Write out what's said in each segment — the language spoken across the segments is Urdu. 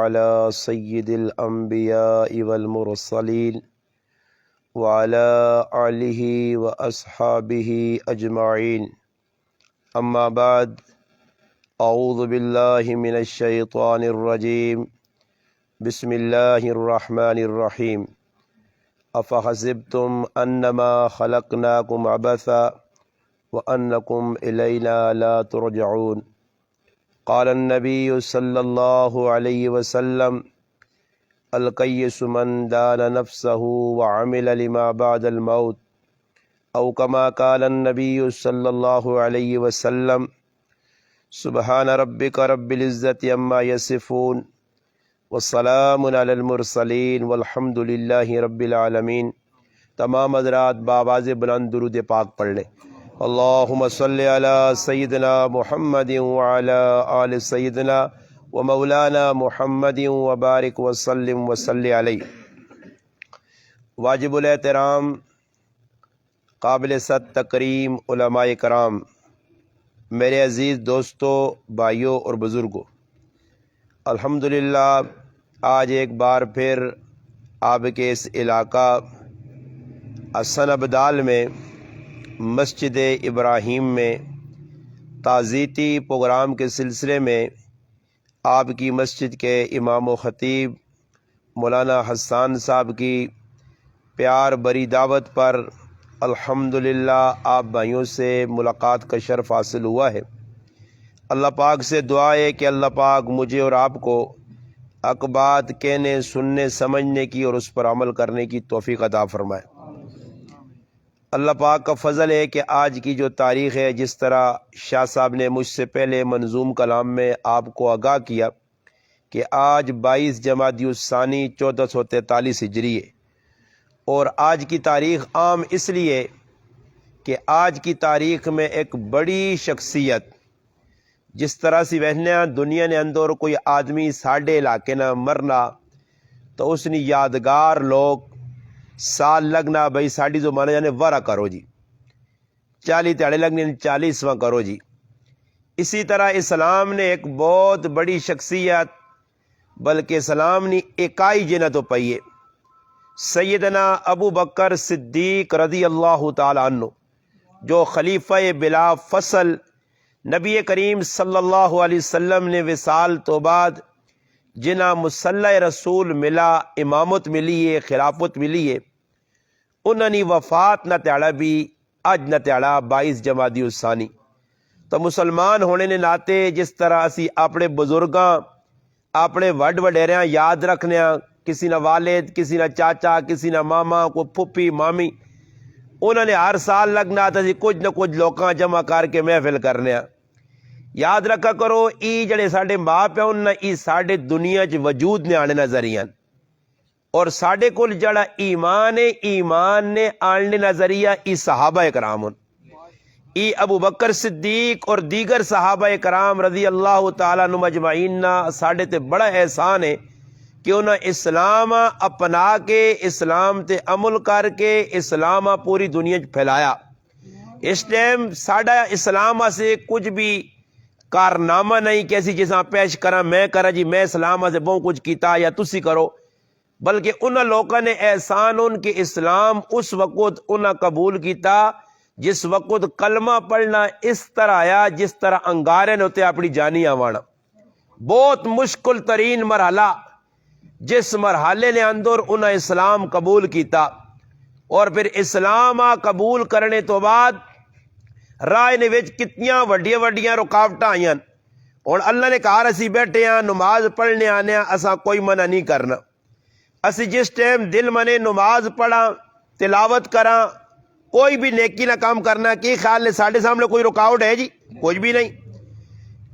على سيد الأنبياء والمرسلين وعلى آله وأصحابه أجمعين. أما بعد، أعوذ بالله من الشيطان الرجيم. بسم الله الرحمن الرحيم. أفحسبتم أنما خلقناكم عبثا وأنكم إلينا لا ترجعون. قال النبي صلى الله عليه وسلم: القيس من دان نفسه وعمل لما بعد الموت، أو كما قال النبي صلى الله عليه وسلم: سبحان ربك رب العزة عما يصفون والسلام علی المرسلین والحمد للہ رب العالمین. تمام حضرات بآواز بلند درود پاک پڑھ لیں. اللہم صلی علی سیدنا محمد وعلی آل سیدنا و مولانا محمد وبارک وسلم وصلی علیہ. واجب الاحترام قابل صد تکریم علماء کرام، میرے عزیز دوستوں، بھائیوں اور بزرگوں، الحمدللہ آج ایک بار پھر آپ کے اس علاقہ حسن ابدال میں مسجد ابراہیم میں تعزیتی پروگرام کے سلسلے میں آپ کی مسجد کے امام و خطیب مولانا حسان صاحب کی پیار بری دعوت پر الحمدللہ آپ بھائیوں سے ملاقات کا شرف حاصل ہوا ہے. اللہ پاک سے دعا ہے کہ اللہ پاک مجھے اور آپ کو حق بات کہنے، سننے، سمجھنے کی اور اس پر عمل کرنے کی توفیق عطا فرمائے. اللہ پاک کا فضل ہے کہ آج کی جو تاریخ ہے، جس طرح شاہ صاحب نے مجھ سے پہلے منظوم کلام میں آپ کو آگاہ کیا کہ آج 22 جمادی الثانی 1443 ہجری ہے، اور آج کی تاریخ عام اس لیے کہ آج کی تاریخ میں ایک بڑی شخصیت، جس طرح سے وہنیا دنیا نے اندر کوئی آدمی ساڑھے علاقے نہ مرنا تو اس نے یادگار لوگ سال لگنا بھائی ساڑھی جو مانا جانے ورہ کرو جی، 40 تیڑے لگنے 40واں کرو جی. اسی طرح اسلام نے ایک بہت بڑی شخصیت، بلکہ اسلام نے اکائی جنہ تو پائیے، سیدنا ابو بکر صدیق رضی اللہ تعالی عنہ، جو خلیفہ بلا فصل نبی کریم صلی اللہ علیہ وسلم نے وصال تو بعد جنہ مصلی رسول ملا، امامت ملی ہے، خلافت ملی ہے، انہوں نے وفات نہ تیڑا بھی اج نہ تیڑا 22 جمادی الثانی. تو مسلمان ہونے نے ناتے جس طرح اسی اپنے بزرگاں، اپنے وڈ وڈیریاں یاد رکھنے، کسی نہ والد، کسی نہ چاچا، کسی نہ ماما، کو پھپھی مامی، انہوں نے ہر سال لگنا تھا جی کچھ نہ کچھ لوکاں جمع کر کے محفل کرنے. یاد رکھا کرو ای جڑے ساڈے ماں پیو انہاں ای ساڈے دنیا چ وجود نے آنے نظریہ، اور ساڈے کول جڑا ایمان ہے، ایمان نے آنے نظریہ ای صحابہ کرام، ای ابو بکر صدیق اور دیگر صحابہ کرام رضی اللہ تعالیٰ عنہم اجمعین. ساڈے تے بڑا احسان ہے کہ انہاں اسلام اپنا کے، اسلام تے عمل کر کے اسلام پوری دنیا چ پھیلایا. اس ٹائم ساڈا اسلام سے کچھ بھی کارنامہ نہیں کہ اسی جیسا پیش کرا میں کرا جی میں اسلام سے بہت کچھ کیتا یا تسی کرو، بلکہ انہاں لوگوں نے احسان ان کے اسلام اس وقت انہاں قبول کیتا جس وقت کلمہ پڑھنا اس طرح آیا جس طرح انگارے نے ہوتے اپنی جانی آوانا. بہت مشکل ترین مرحلہ، جس مرحلے نے اندر انہاں اسلام قبول کیتا، اور پھر اسلام قبول کرنے تو بعد راہ نے وچ کتنیاں وڈیاں وڈیاں رکاوٹاں آئیاں. اور اللہ نے کہا اسی بیٹھے ہیں نماز پڑھنے آنے اساں کوئی منع نہیں کرنا. اسی جس ٹائم دل منے نماز پڑھا، تلاوت کرا، کوئی بھی نیکی نہ کام کرنا، کی خیال نے ساڑھے سامنے کوئی رکاوٹ ہے جی؟ کچھ بھی نہیں.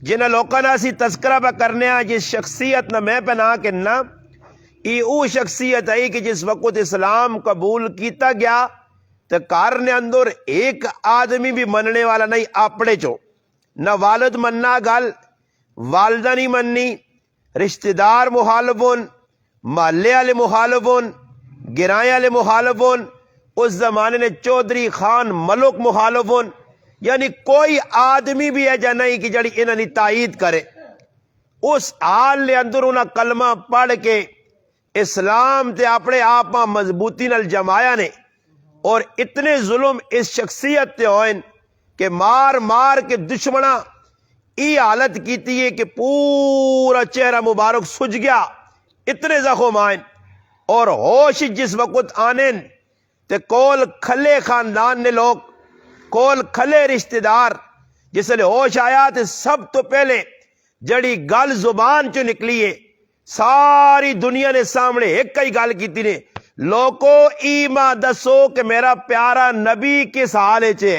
جنہاں لوکاں نہ اسی تذکرہ پہ کرنے ہیں جس شخصیت نہ میں پہ نہ کہنا، ای او شخصیت ہے کہ جس وقت اسلام قبول کیتا گیا تو کار نے اندر ایک آدمی بھی مننے والا نہیں اپنے چو، نہ والد مننا گل، والدہ نہیں مننی، رشتہ دار مخالفون، محلے والے مخالفون، گرائیں والے مخالفون، اس زمانے نے چودھری خان ملک مخالفون، یعنی کوئی آدمی بھی ہے جا نہیں کہ جڑی انہوں نے تائید کرے. اس حال دے اندر انہاں کلمہ پڑھ کے اسلام تے اپنے آپ مضبوطی نال جمایا نے، اور اتنے ظلم اس شخصیت تے ہوئے کہ مار مار کے دشمناں ای حالت کیتی ہے کہ پورا چہرہ مبارک سج گیا، اتنے زخم آئیں، اور ہوش جس وقت آنے تے کول کھلے خاندان نے لوگ، کول کھلے رشتہ دار، جس لئے ہوش آیا تے سب تو پہلے جڑی گل زبان چو نکلی ہے ساری دنیا نے سامنے ایک کئی گل کیتی نے، لوکو ایما دسو کہ میرا پیارا نبی کس حالے چھے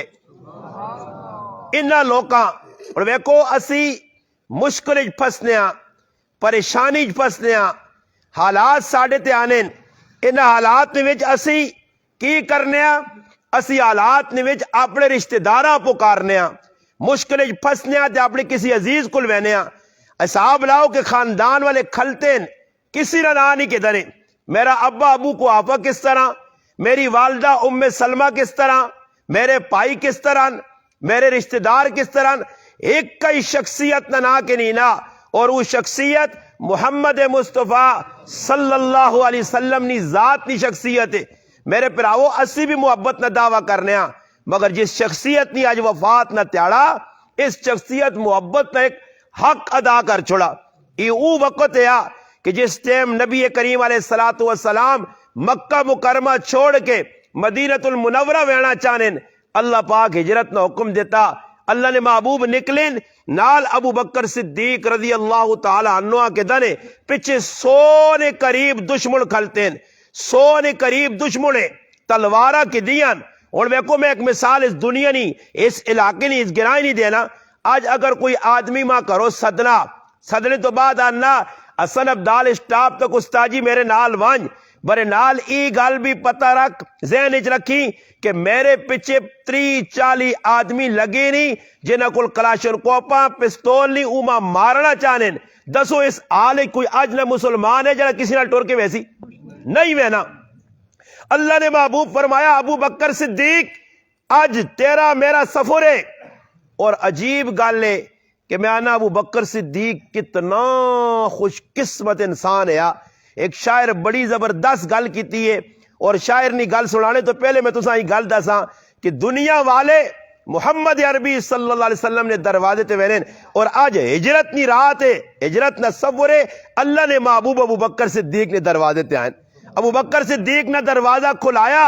انہاں لوکاں۔ اور ویکو اسی مشکل پھسنے ہاں، پریشانی پھسنے ہاں، حالات ساڑھے تے آنے، انہاں حالات میں وچ اسی کی کرنے ہاں؟ اسی حالات میں وچ اپنے رشتہ داراں پکارنے ہاں، مشکل پھسنے ہاں تے اپنے کسی عزیز کل وینے ہاں۔ حساب لاؤ کہ خاندان والے کھلتے ہیں، کسی نہ نہیں کہ دریں، میرا ابا ابو کو آپا کس طرح، میری والدہ ام سلمہ کس طرح، میرے بھائی کس طرح، میرے رشتہ دار کس طرح، ایک کئی شخصیت نہ کہ نینا، اور وہ شخصیت محمد مصطفیٰ صلی اللہ علیہ وسلم نی ذات نی شخصیت ہے۔ میرے پراؤ اسی بھی محبت نہ دعویٰ کرنے ہاں، مگر جس شخصیت نی آج وفات نہ تیاڑا، اس شخصیت محبت نہ ایک حق ادا کر چھوڑا۔ یہ وہ وقت ہے کہ جس ٹائم نبی کریم علیہ السلام مکہ مکرمہ چھوڑ کے مدینہ المنورہ وینا چاہنے، اللہ پاک ہجرت نہ حکم دیتا، اللہ نے محبوب نکلیں نال ابو بکر صدیق رضی اللہ تعالی عنہ کے دنے پچھے سونے قریب دشمن کھلتے ہیں، سونے قریب دشمن تلوارہ کی دیان۔ اور ویکو میں ایک مثال اس دنیا نہیں، اس علاقے نہیں، اس گرائے نہیں دینا، آج اگر کوئی آدمی ماں کرو صدنے تو بعد آنا حسن عبدال اسٹاپ تک استاجی میرے نال وانج برے نال ای گل بھی پتہ رکھ، ذہن اچ رکھی کہ میرے پیچھے 30-40 آدمی لگے نہیں جنہاں کل کلاشن کوپاں پستول نہیں اوما مارنا چاہنے، دسو اس آلے کوئی آج نہ مسلمان ہے جنہاں کسی نہ ٹور کے ویسی نہیں وینا۔ اللہ نے محبوب فرمایا ابو بکر صدیق آج تیرا میرا سفر ہے، اور عجیب گل ہے کہ میں آنا ابو بکر صدیق کتنا خوش قسمت انسان ہے۔ ایک شاعر بڑی زبردست گل کیتی ہے، اور شاعر نے گل سنانے تو پہلے میں تساں گل دساں کہ دنیا والے محمد عربی صلی اللہ علیہ وسلم نے دروازے تے وینن، اور آج ہجرت نی رات ہے، ہجرت نہ سفر ہے، اللہ نے محبوب ابو بکر صدیق نے دروازے تے آئیں، ابو بکر صدیق نے دروازہ کھلایا،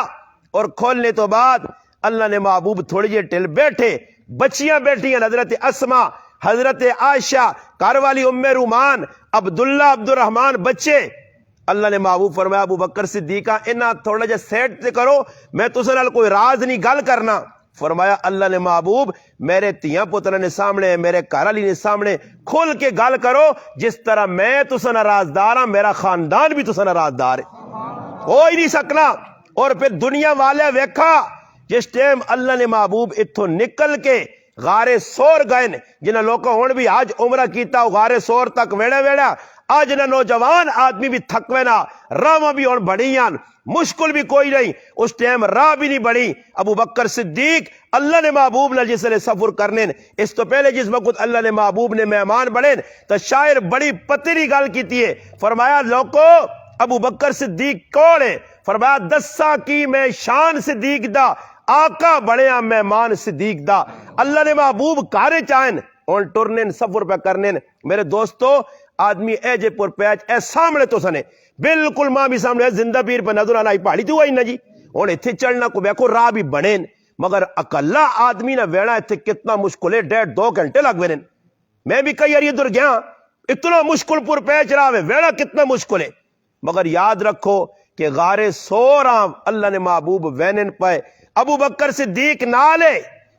اور کھولنے تو بعد اللہ نے محبوب تھوڑی جے ٹل بیٹھے، بچیاں بیٹھی ہیں، حضرت اسما، حضرت عائشہ، گھر والی ام رومان، عبداللہ عبد الرحمن بچے۔ اللہ نے محبوب فرمایا ابو بکر صدیقہ انہاں تھوڑا جا سیٹ تے کرو، میں تساں نال کوئی راز نہیں گل کرنا۔ فرمایا اللہ نے محبوب میرے تیاں پترہ نے سامنے، میرے گھر والی نے سامنے کھل کے گل کرو، جس طرح میں تساں نال رازدار ہاں میرا خاندان بھی تساں نال رازدار ہے، ہو ہی نہیں سکنا۔ اور پھر دنیا والے ویکھا جس ٹائم اللہ نے محبوب اتھوں نکل کے غار سور گئے، جنہاں لوگوں ہون بھی آج عمرہ کیتا غار سور تک ویڑا ویڑا، آج نہ نوجوان آدمی بھی تھکوے نہ، راہ بھی ہون بڑیاں، مشکل بھی کوئی نہیں، اس ٹائم راہ بھی نہیں بڑی۔ ابو بکر صدیق اللہ نے محبوب نے جس نے سفر کرنے، اس تو پہلے جس وقت اللہ نے محبوب نے مہمان بڑھے تو شاعر بڑی پتری گل کیتی ہے، فرمایا لوکو ابو بکر صدیق کون ہے؟ فرمایا دسا کی میں شان صدیق دا، آقا بڑھیا مہمان صدیق دا۔ اللہ نے محبوب کارے چاہیں اور ٹرنے سفر پہ کرنے۔ میرے دوستو آدمی اے جے پر پیچ اے سامنے تو سنے بالکل ماں بھی سامنے زندہ پیر پہ نظر آنا ہی پہاڑی تو آئی نا جی، اور اتھے چڑھنا کو بیکو راہ بھی بڑھیں، مگر اکلا آدمی نہ ویڑا اتھے کتنا مشکل ہے، 1.5-2 گھنٹے لگ ویرن۔ میں بھی کئی اری در گیا، اتنا مشکل پر پیچ رہا ہے، ویڑا کتنا مشکل ہے، مگر یاد رکھو کہ غار سورام اللہ نے محبوب وینن پائے، ابو بکر صدیق نالے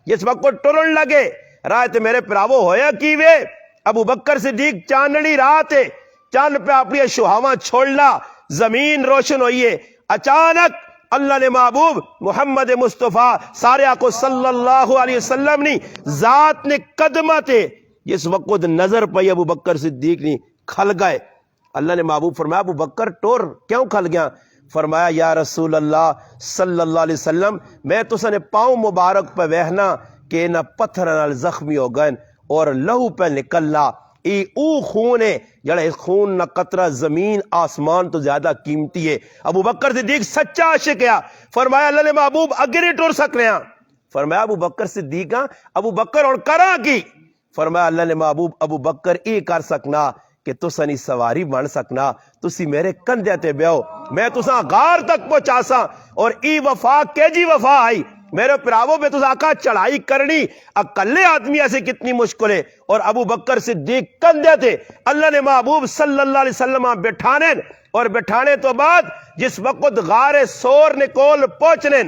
جس وقت کو ٹرن لگے رات میرے پراوو ہویا کیوے، ابو بکر صدیق چاندنی رات ہے، چاند پہ اپنی شہاواں چھوڑنا، زمین روشن ہوئی ہے، اچانک اللہ نے محبوب محمد مصطفیٰ سارے آکو صلی اللہ علیہ وسلم نے ذات نے قدمہ تے جس وقت نظر پئی ابو بکر صدیق نے کھل گئے۔ اللہ نے محبوب فرمایا ابو بکر ٹور کیوں کھل گیا؟ فرمایا یا رسول اللہ صلی اللہ علیہ وسلم میں تو سنے پاؤں مبارک پہ وہنا کہ نہ پتھر نال زخمی ہو گئے اور لہو پہ نکلنا، او خون ہے جڑا اس خون نہ قطرہ زمین آسمان تو زیادہ قیمتی ہے۔ ابو بکر صدیق سچا عاشق ہے، فرمایا اللہ نے محبوب اگے نہیں ٹر سک رہے ہیں، فرمایا ابو بکر صدیق ابو بکر اور کرا کی، فرمایا اللہ نے محبوب ابو بکر یہ کر سکنا کہ تسا نہیں سواری بن سکنا، تسی میرے کندھے تے بیاؤ، میں تسا غار تک پہنچا سا، اور ای وفا کہ جی وفا آئی میرے پراووں پہ تسا آقا چڑھائی کرنی اکلے آدمی ایسے کتنی مشکل ہے، اور ابو بکر صدیق کندھے تے اللہ نے محبوب صلی اللہ علیہ وسلم بٹھانے، اور بٹھانے تو بعد جس وقت غار سور نے کول پہنچنے،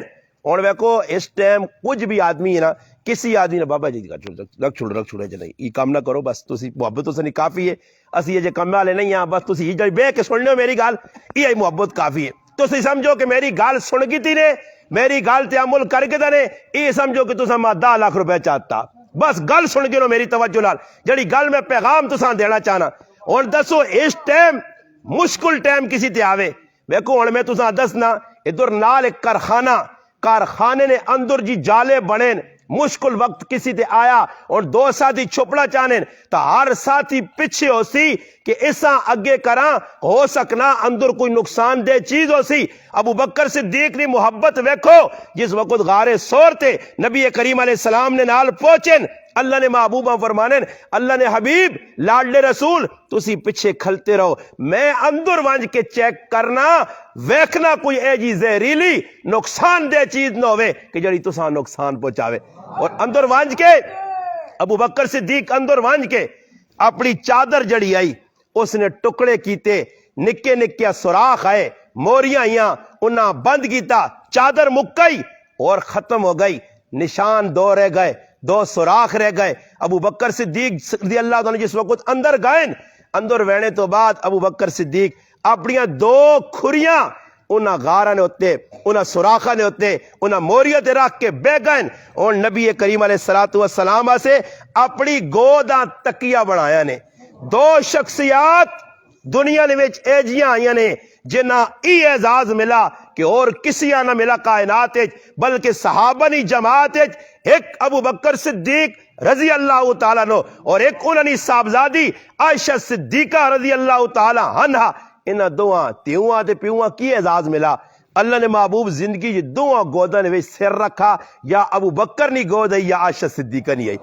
اور ویکو اس ٹائم کچھ بھی آدمی ہے نا، کسی آدمی نے بابا جی رکھ چھوڑے جی نہیں یہ کام نہ کرو، بس تسی محبت تو نہیں کافی ہے، اسی یہ جے کام والے نہیں ہیں، بس تسی یہ بے کے سن لو میری گال، یہ محبت کافی ہے، تسی سمجھو کہ میری گال سن گی تھی نے، میری گال تے عمل کر کے نے، یہ سمجھو کہ تسا میں 10 لاکھ روپے چاہتا، بس گل سن کے نو میری توجہ نال جڑی گل میں پیغام تسا دینا چاہنا۔ اور دسو اس ٹائم مشکل ٹائم کسی تے آوے، ویکو ہن میں تسا دسنا ادھر نال ایک کارخانے نے اندر جی جالے بنے، مشکل وقت کسی تے آیا اور 2 ساتھی چھپڑا چاہنے تا ہر ساتھی پیچھے ہو سی کہ اساں اگے کراں ہو سکنا اندر کوئی نقصان دہ چیز ہو سی۔ ابو بکر صدیق نے محبت ویکھو، جس وقت غار سور تے نبی کریم علیہ السلام نے نال پہنچن، اللہ نے محبوبہ فرمانے اللہ نے حبیب لاڈلے رسول تسی پیچھے کھلتے رہو، میں اندر وانج کے چیک کرنا ویکھنا کوئی اے جی زہریلی نقصان دہ چیز نہ ہوئے کہ جڑی تساں نقصان پہنچاوے۔ اور اندر وانج کے ابو بکر صدیق اندر وانج کے اپنی چادر جڑی آئی اس نے ٹکڑے کیتے، نکے نکے سوراخ آئے، موریاں آئیاں انہاں بند کیتا، چادر مکئی اور ختم ہو گئی، نشان 2 رہ گئے، 2 سوراخ رہ گئے۔ ابو بکر صدیق رضی اللہ عنہ جس وقت اندر گئے، اندر وینے تو بعد ابو بکر صدیق اپنیاں 2 کھریاں انہاں غاراں نے ہوتے، انہاں سوراخاں نے ہوتے، انہاں موریاں تے رکھ کے بہ گئے، اور نبی کریم علیہ السلام سے اپنی گوداں تکیہ بنایا نے۔ 2 شخصیات دنیا نے وچ ایجیاں آئیاں نے جنہاں ای اعزاز ملا کہ اور کسی نہ ملا کائنات بلکہ صحابہ نی جماعت، ایک ابو بکر صدیق رضی اللہ تعالیٰ عنہ اور ایک انہی صاحبزادی عائشہ صدیقہ رضی اللہ تعالیٰ عنہ، انہاں دوہاں تیواں تے پیواں کی اعزاز ملا۔ اللہ نے محبوب زندگی جی دوہاں گوداں نے وچ سر رکھا، یا ابو بکر نی گود آئی یا عائشہ صدیقہ نی آئی،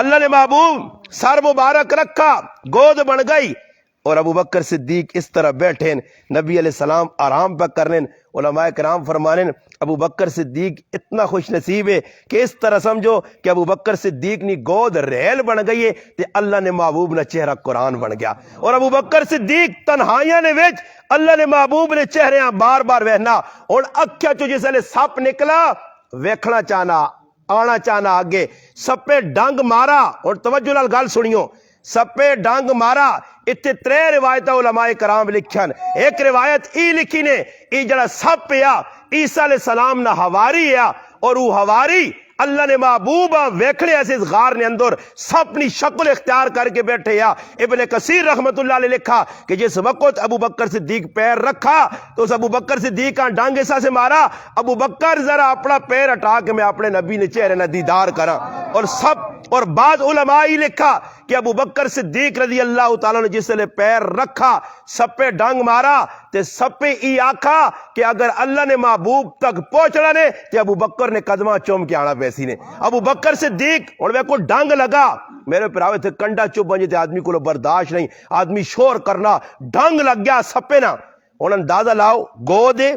اللہ نے محبوب سر مبارک رکھا، گود بن گئی، اور ابو بکر صدیق اس طرح بیٹھیں، نبی علیہ السلام آرام پہ کرنے، علماء کرام فرمانے ابو بکر صدیق اتنا خوش نصیب ہے کہ اس طرح سمجھو کہ ابو بکر صدیق نی گود ریل بن گئی ہے تے اللہ نے محبوب نہ چہرہ قرآن بن گیا، اور ابو بکر صدیق تنہائیاں نے وچ اللہ نے محبوب نے چہرے بار بار وہنا، اور اکھیا چو جس لے سپ نکلا ویکھنا چاہنا آنا چاہنا آگے، سپے ڈنگ مارا، اور توجہ نال گل سنیو، سپے ڈنگ مارا۔ اتنے 3 روایتہ علماء کرام لکھن، ایک روایت ای لکھی نے ای جڑا سپ پیا عیسیٰ علیہ السلام نہ ہواری ہے، اور وہ ہواری اللہ نے محبوبہ ویکھنے ایسے اس غار نے اندر سپنی شکل اختیار کر کے بیٹھے یا۔ ابن کثیر رحمت اللہ علیہ لکھا کہ جس وقت ابو بکر صدیق پیر رکھا تو اس ابو بکر صدیق کا ڈانگ ایسا سے مارا، ابو بکر ذرا اپنا پیر ہٹا کے میں اپنے نبی نے چہرے نہ دیدار کرا، اور سب اور بعض علماء ہی لکھا کہ ابو بکر صدیق رضی اللہ تعالیٰ نے جس نے پیر رکھا سپے ڈانگ مارا تے سپے ای آکھا کہ اگر اللہ نے محبوب تک پہنچنا نے تے ابو بکر نے قدمہ چوم کے آنا پیسی نے۔ ابو بکر صدیق اور میں کو ڈانگ لگا، میرے پراوے تھے کنڈا چوب بنجے تے آدمی کو برداشت نہیں، آدمی شور کرنا، ڈانگ لگ گیا سپے نا، انہوں اندازہ لاؤ گو دے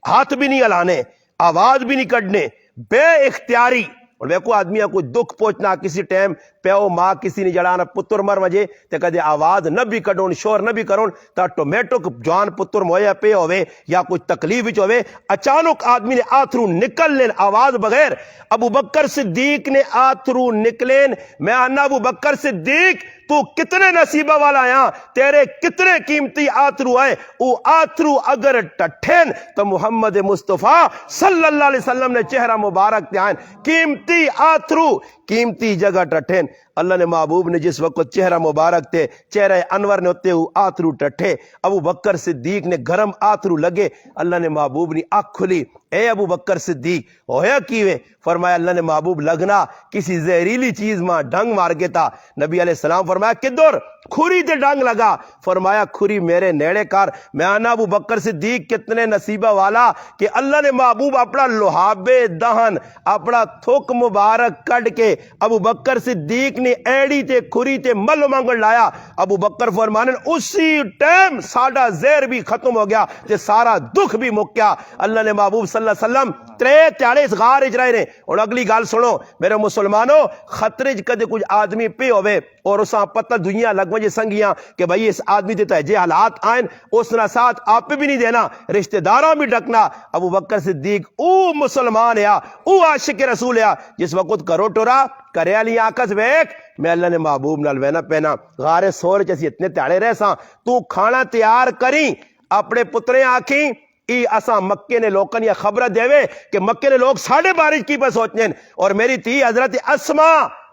ہاتھ بھی نہیں ہلانے، آواز بھی نہیں کڈنے، بے اختیاری، اور ویکو آدمی کوئی دکھ پہنچنا کسی ٹائم پیو ماں کسی نے جڑانا پتر مر وجے تے کدے آواز نہ بھی کڈون شور نہ بھی کرون تا ٹومیٹک جوان پتر مویا پہ ہوئے یا کوئی تکلیف وچ ہوئے، اچانک آدمی نے آتھرو نکل لین آواز بغیر، ابو بکر صدیق نے آتھرو نکلین، میں آنا ابو بکر صدیق تو کتنے نصیبہ والا آیا، تیرے کتنے قیمتی آتھرو آئے، او آتھرو اگر ٹٹھین تو محمد مصطفیٰ صلی اللہ علیہ وسلم نے چہرہ مبارک تے آئین، قیمتی آتھرو قیمتی جگہ ٹٹھین۔ اللہ نے محبوب نے جس وقت چہرہ مبارک تھے چہرہ انور نے ہوتے ہوئے آترو ٹٹھے، ابو بکر صدیق نے گرم آترو لگے، اللہ نے محبوب نے آنکھ کھلی، اے ابو بکر صدیق ہویا کیویں؟ فرمایا اللہ نے محبوب لگنا کسی زہریلی چیز ماں ڈنگ مار کے تھا۔ نبی علیہ السلام فرمایا کدھر؟ کھری تے ڈنگ لگا۔ فرمایا کھری میرے نیڑے کر۔ میں آنا ابو بکر صدیق کتنے نصیبہ والا کہ اللہ نے محبوب اپنا لوہابے دہن اپنا تھوک مبارک کڈ کے ابو بکر صدیق نے ایڑی تے کھری تے ملو منگل لایا۔ ابو بکر فرمانے اسی ٹائم ساڈا زہر بھی ختم ہو گیا تے سارا دکھ بھی مک گیا۔ اللہ نے محبوب صلی اللہ علیہ وسلم 3 تیاڑے اس غار اچ رہے نے۔ اور اگلی گل سنو میرے مسلمانوں، خطرے چ کدے کچھ آدمی پہ ہوئے اور اساں پتہ دنیا لگ وجے سنگیاں کہ بھائی اس آدمی تے تہجے حالات آئیں، اس نہ ساتھ آپ بھی نہیں دینا، رشتہ داراں بھی ڈکنا۔ ابو بکر صدیق او مسلمان ہے، او عاشق رسول ہے جس وقت کرو ٹورا کرے علی آکس ویک میں اللہ نے محبوب نال وینا پینا غار سور چ اسی اتنے تیاڑے رہ ساں، تو کھانا تیار کریں اپنے پتریں آکھیں ای اساں مکے نے لوکاں یا خبر دیوے کہ مکے نے لوگ ساڑھے بارش کی پہ سوچنے۔ اور میری تھی حضرت اسما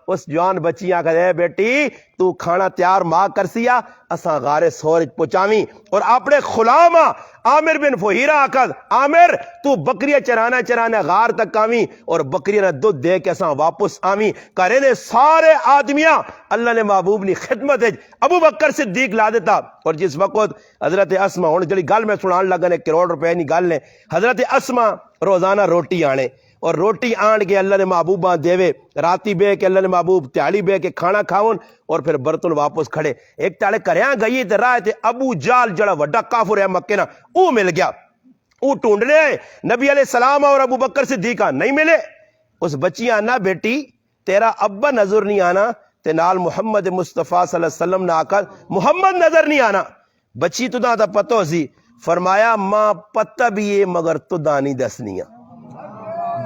اس جوان بچیاں کہے بیٹی تو کھانا تیار ماں کر سیا اساں غار سورج پہنچاویں۔ اور اپنے غلام عامر بن فہیرہ آکد عامر تو بکریاں چرانا غار تک آویں اور بکریاں نہ دودھ دے کے اساں واپس آویں۔ کرے نے سارے آدمیاں اللہ نے محبوب نی خدمت ابو بکر صدیق لا دیتا۔ اور جس وقت حضرت اسما ہن جڑی گل میں سنان لگا نے کروڑ روپے نی گل نے، حضرت اسما روزانہ روٹی آنے اور روٹی آن کے اللہ نے محبوبہ دیوے، راتی بے کے اللہ نے محبوب تیاڑی بے کے کھانا کھاون اور پھر برتن واپس کھڑے۔ ایک تیاڑے کریاں گئی تے راہ تے ابو جال جڑا وڈا کافر ہے مکے نا او مل گیا۔ او ٹونڈنے آئے نبی علیہ السلام اور ابو بکر صدیقہ نہیں ملے۔ اس بچیاں نا بیٹی تیرا ابا نظر نہیں آنا تے نال محمد مصطفیٰ صلی اللہ علیہ وسلم نے آکر محمد نظر نہیں آنا۔ بچی تو دا پتہ ہو سی، فرمایا ماں پتہ بھی ہے مگر تو دانی دسنیاں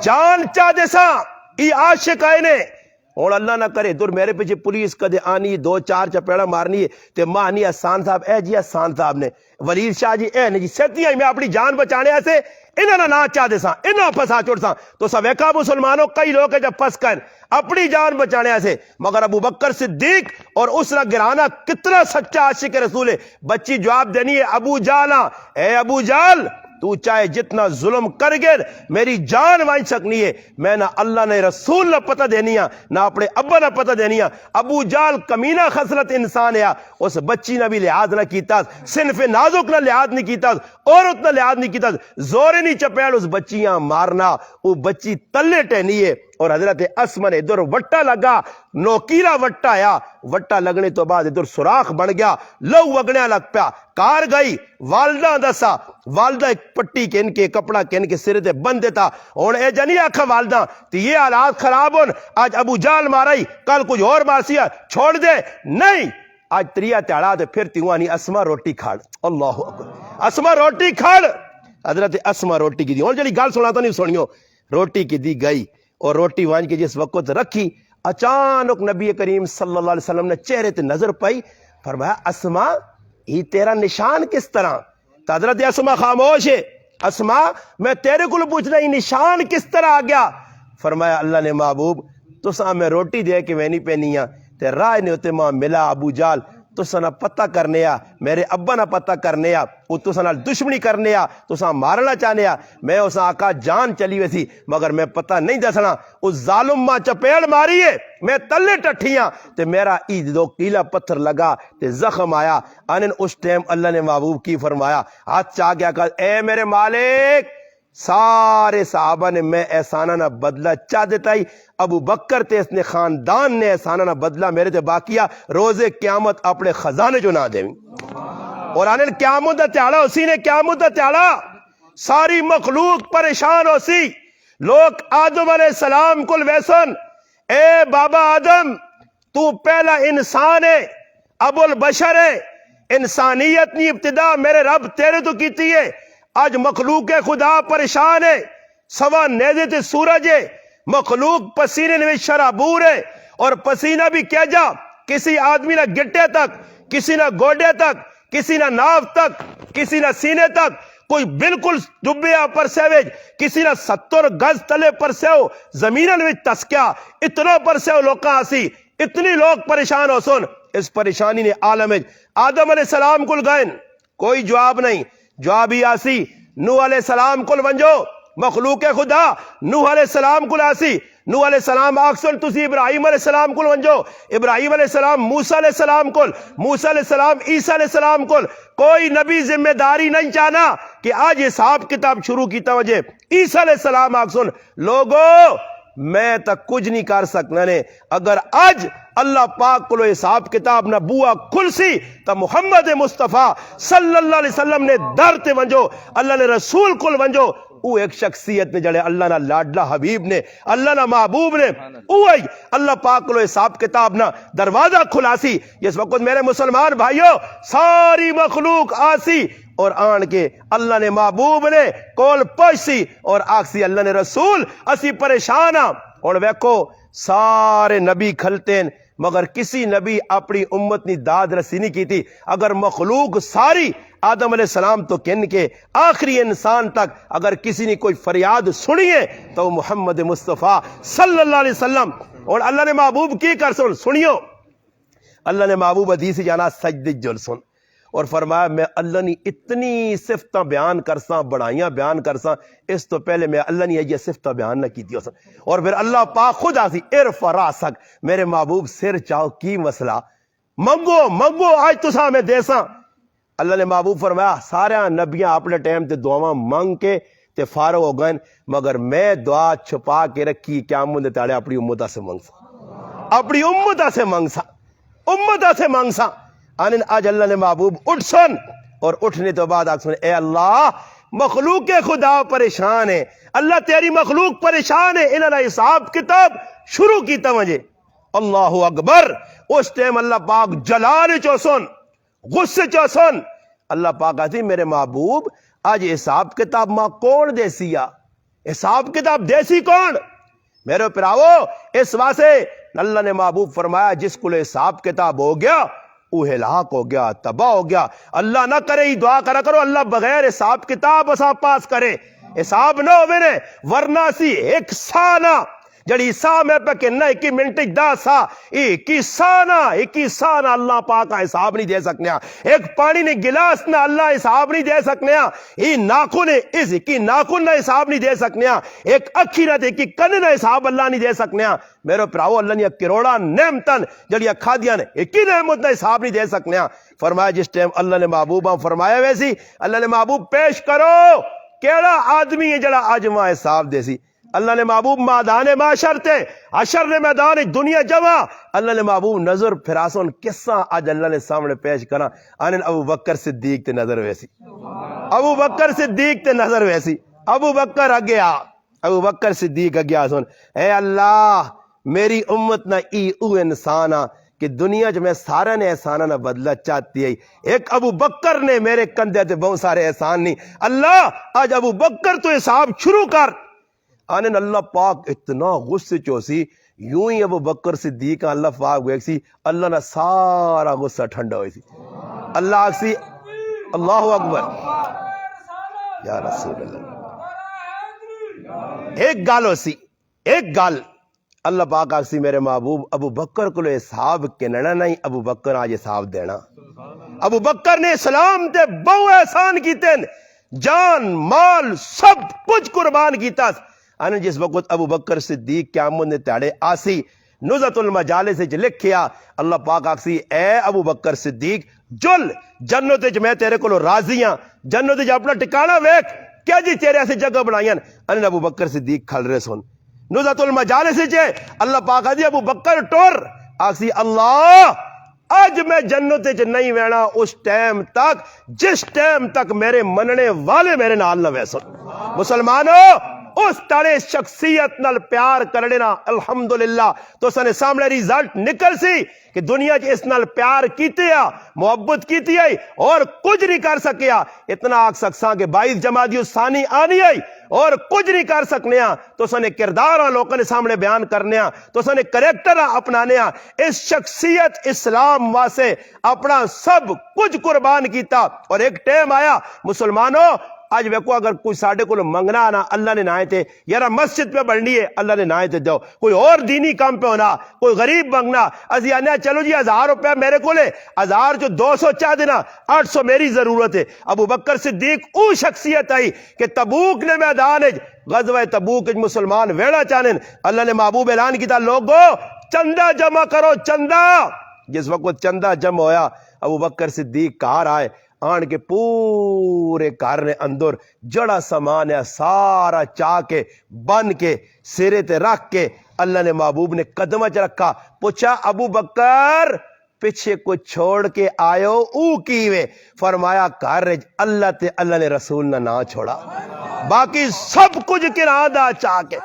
جان چاہ دے سا ای عاشق آئے نے۔ اور اللہ نہ کرے دور میرے پیچھے پولیس کدے آنی 2-4 چپیڑا مارنی ہے تے ماں نہیں احسان صاحب اے جی احسان صاحب نے ولید شاہ جی اے نے جی سیتیاں میں اپنی جان بچانے ایسے انہاں نہ چاہ دے سا انہاں پھسا چھوڑ سا۔ تو سا ویکھا مسلمانوں کئی لوگ جب پھس کر اپنی جان بچانے ایسے، مگر ابو بکر صدیق اور اس نہ گرانا کتنا سچا عاشق رسول ہے۔ بچی جواب دینی ہے ابو جالا، اے ابو جال تو چاہے جتنا ظلم کر گر میری جان وائن سکنی ہے، میں نہ اللہ نے رسول نہ پتہ دینیا نہ اپنے ابا نہ پتہ دینیا۔ ابو جال کمینہ خصلت انسان ہے، اس بچی نہ بھی لحاظ نہ کیتا، صنف نازک نہ لحاظ نہیں کیتا، عورت نہ لحاظ نہیں کیتا، زورے نہیں چپیڑ اس بچیاں مارنا، وہ بچی تلے ٹہنی ہے۔ اور حضرت اسما نے ادھر وٹا لگا، نوکیلا وٹا آیا، وٹا لگنے تو بعد ادھر سوراخ بن گیا، لو وگنے لگ پیا، کار گئی والدہ دسا، والدہ ایک پٹی کہن کے کپڑا کہن کے سرے تے بند دیتا۔ اور اے جنی آکھا والدہ تی یہ حالات خراب ہون، آج ابو جال مارائی کل کچھ اور مارسیا چھوڑ دے، نہیں آج تریا تیڑا دے پھر تیوانی اسما روٹی کھاڑ، اللہ اکبر، اسما روٹی کھاڑ۔ حضرت اسما روٹی کی دی، اور جڑی گال سنا تو نہیں سنیو، روٹی کی دی گئی اور روٹی وانج کے جس وقت رکھی اچانک نبی کریم صلی اللہ علیہ وسلم نے چہرے تے نظر پائی، فرمایا اسما یہ تیرا نشان کس طرح؟ تو حضرت اسما خاموش ہے۔ اسما میں تیرے کو پوچھنا یہ نشان کس طرح آ گیا؟ فرمایا اللہ نے محبوب تو سا میں روٹی دے کے وینی پینیا تے رائے نے ہوتے ماں ملا ابو جال تو سا پتہ کرنے آ، میرے ابا نہ پتہ کرنے آ، وہ تو سا دشمنی کرنے آ، تو سا مارنا چاہنے آ، میں اس آقا جان چلی ویسی مگر میں پتہ نہیں دسنا، اس ظالم ماں چپیڑ ماری ہے، میں تلے ٹٹھیاں تے میرا عید 2 کیلا پتھر لگا تے زخم آیا۔ انن اس ٹائم اللہ نے محبوب کی فرمایا، ہاتھ چاہ گیا کہ اے میرے مالک، سارے صحابہ نے میں احسانہ نہ بدلہ چاہ دیتا ہی، ابو بکر تے اس نے خاندان نے احسانہ نہ بدلہ میرے تے باقیہ روز قیامت اپنے خزانے جو نہ دیں۔ اور آنن قیامت دا تیاڑا اسی نے قیامت دا تیاڑا ساری مخلوق پریشان ہو سی، لوگ آدم علیہ السلام کل ویسن اے بابا آدم تو پہلا انسان ہے، ابو البشر ہے، انسانیت نی ابتدا میرے رب تیرے تو کیتی ہے، آج مخلوق خدا پریشان ہے، سوا نیزے تے سورج ہے، مخلوق پسینے میں شرابور ہے، اور پسینہ بھی کیا جا کسی آدمی نہ گٹے تک، کسی نہ گوڈے تک، کسی نہ ناف تک، کسی نہ سینے تک، کوئی بالکل ڈبیا پر سیویج، کسی نہ 70 گز تلے پر سیو زمینن وچ تسکیا، اتنا پر سیو لوکاں آسی، اتنی لوگ پریشان ہو سن اس پریشانی نے عالم آدم علیہ السلام کل گئن کوئی جواب نہیں جواب ہی آسی نوح علیہ السلام کل ونجو مخلوق خدا نوح علیہ السلام کل آسی نوح علیہ السلام آکسن تسی ابراہیم علیہ السلام کل ونجو ابراہیم علیہ السلام موسیٰ علیہ السلام کل موسیٰ علیہ السلام عیسیٰ علیہ السلام کل کوئی نبی ذمہ داری نہیں چاہنا کہ آج حساب کتاب شروع کیتا وجہ عیسیٰ علیہ السلام آکسن لوگو میں تک کچھ نہیں کر سکنا نے اگر آج اللہ پاک کو حساب کتاب نہ بوا کھلسی تو محمد مصطفیٰ صلی اللہ علیہ وسلم نے در تے ونجو اللہ نے رسول کل ونجو او ایک شخصیت نے جڑے اللہ نہ لاڈلا حبیب نے اللہ نہ محبوب نے اوہی اللہ پاک کو حساب کتاب نہ دروازہ کھلاسی جس وقت میرے مسلمان بھائیو ساری مخلوق آسی اور آن کے اللہ نے محبوب نے کول پوچھسی اور آکسی اللہ نے رسول اسی پریشان ہاں اور ویکھو سارے نبی کھلتے ہیں مگر کسی نبی اپنی امت نی داد رسی نہیں کی تھی اگر مخلوق ساری آدم علیہ السلام تو کن کے آخری انسان تک اگر کسی نے کوئی فریاد سنیے تو محمد مصطفیٰ صلی اللہ علیہ وسلم اور اللہ نے محبوب کی کر سنیو اللہ نے محبوب حدیث جانا سجد جل سن اور فرمایا میں اللہ نے اتنی صفتہ بیان کرساں بڑائیاں بیان کرساں اس تو پہلے میں اللہ نے یہ صفتہ بیان نہ کی تھی اور پھر اللہ پاک خود آسی ارفع راسک میرے محبوب سر چاہو کی مسئلہ منگو آج تسا میں دیساں اللہ نے محبوب فرمایا سارے نبیاں اپنے ٹائم تے دعاواں منگ کے تے فارغ ہو گئے مگر میں دعا چھپا کے رکھی قیامت دے تاڑے اپنی امتہ سے منگ سا آنن آج اللہ نے محبوب اٹھ سن اور اٹھنے تو بعد آگ سن اے اللہ مخلوق خدا پریشان ہے اللہ تیری مخلوق پریشان ہے انہوں نے حساب کتاب شروع کی توجہ اللہ اکبر اس ٹائم اللہ پاک جلال چوسن غصے چوسن اللہ پاک آتی میرے محبوب آج حساب کتاب ماں کون دیسی حساب کتاب دیسی کون میرے پراؤ اس واسے اللہ نے محبوب فرمایا جس کو حساب کتاب ہو گیا وہ ہلاک ہو گیا تباہ ہو گیا اللہ نہ کرے ہی دعا کرا کرو اللہ بغیر حساب کتاب اسا پاس کرے حساب نہ ہوئے نے ورنہ سی ایک سانہ جڑی سا میں پہ کہ نہ ایکی منٹ دا سا ایکی سانہ اللہ پاک کا حساب نہیں دے سکنے ایک پانی نے گلاس نہ اللہ حساب نہیں دے سکنے ای ناخن اس کی ناخن نہ حساب نہیں دے سکنے ایک اکھی نہ دے کی کن نہ حساب اللہ نہیں دے سکنے میرے پراؤ اللہ نے کروڑا نعمتن جڑی اکھا دیا نے ایکی نعمت نہ حساب نہیں دے سکنے فرمایا جس ٹائم اللہ نے محبوبہ فرمایا ویسی اللہ نے محبوب پیش کرو کیڑا آدمی ہے جڑا آج وہاں حساب دے سی اللہ نے محبوب میدان معاشر تے حشر نے میدان دنیا جمع اللہ نے محبوب نظر پھراسون قصہ آج اللہ نے سامنے پیش کرا آنن ابو بکر صدیق تے نظر ویسی ابو بکر اگیا ابو بکر صدیق اگیا سن اے اللہ میری امت نہ ای او انسانا کہ دنیا جو میں سارا نے احسانہ نہ بدلہ چاہتی ہے ایک ابو بکر نے میرے کندھے تے بہت سارے احسان نہیں اللہ آج ابو بکر تو حساب شروع کر آنن اللہ پاک اتنا غصے چوسی یوں ہی ابو بکر صدیق اللہ پاک ویکسی اللہ نہ سارا غصہ ٹھنڈا ہوئی سی اللہ آکسی اللہ اکبر یا رسول اللہ ایک گال ہو سی ایک گال اللہ پاک آکسی میرے محبوب ابو بکر کو حساب کننا نہیں ابو بکر آج حساب دینا ابو بکر نے اسلام تے بہو احسان کیتے جان مال سب کچھ قربان کیتا آنے جس وقت ابو بکر صدیق قیامت نے تاڑے آسی نزت المجالس سے لکھیا اللہ پاک آکسی اے ابو بکر صدیق جل جنت وچ میں تیرے کو راضی ہاں جنت وچ اپنا ٹکانا ویکھ کیا جی تیرے ایسی جگہ بنائیاں آنے ابو بکر صدیق کھل رہے سن نزت المجالس سے اللہ پاک آدھی ابو بکر ٹور آکسی اللہ آج میں جنت وچ نہیں وینا اس ٹائم تک جس ٹائم تک میرے مننے والے میرے نال نہ ویسن مسلمانوں اس تڑے شخصیت نال پیار کرنا الحمدللہ تو سنے سامنے ریزلٹ نکل سی کہ دنیا چ اس نال پیار کیتے محبت کیتی ہے اور کچھ نہیں کر سکیا اتنا آگ سکساں کہ 22 جمادی الثانی آنی ہے اور کچھ نہیں کر سکنے تو سنے کردار لوگوں نے سامنے بیان کرنے تو سنے کریکٹر اپنانے اس شخصیت اسلام واسے اپنا سب کچھ قربان کیتا اور ایک ٹائم آیا مسلمانوں اج ویکو اگر کوئی ساڈے کول منگنا نا اللہ نے نائے تے یار مسجد پہ بڑھنی ہے اللہ نے نائے تے دو، کوئی اور دینی کام پہ ہونا، کوئی غریب منگنا اسی آنے چلو جی 1000 روپے میرے کو لے 1000 جو 200 چاہ دینا 800 میری ضرورت ہے۔ ابو بکر صدیق او شخصیت آئی کہ تبوک نے میدان غزوہ تبوک مسلمان ویڑا چانن اللہ نے محبوب اعلان کیتا لوگو چندہ جمع کرو چندہ۔ جس وقت چندہ جمع ہویا ابو بکر صدیق کار آئے آن کے پورے گھر نے اندر جڑا سامان ہے سارا چاہ کے بن کے سرے تے رکھ کے اللہ نے محبوب نے قدمہ چ رکھا، پوچھا ابو بکر پیچھے کو چھوڑ کے آئے ہو او کیوے؟ فرمایا گھر اللہ تے اللہ نے رسول نہ چھوڑا، باقی سب کچھ کناں دا چاہ کے،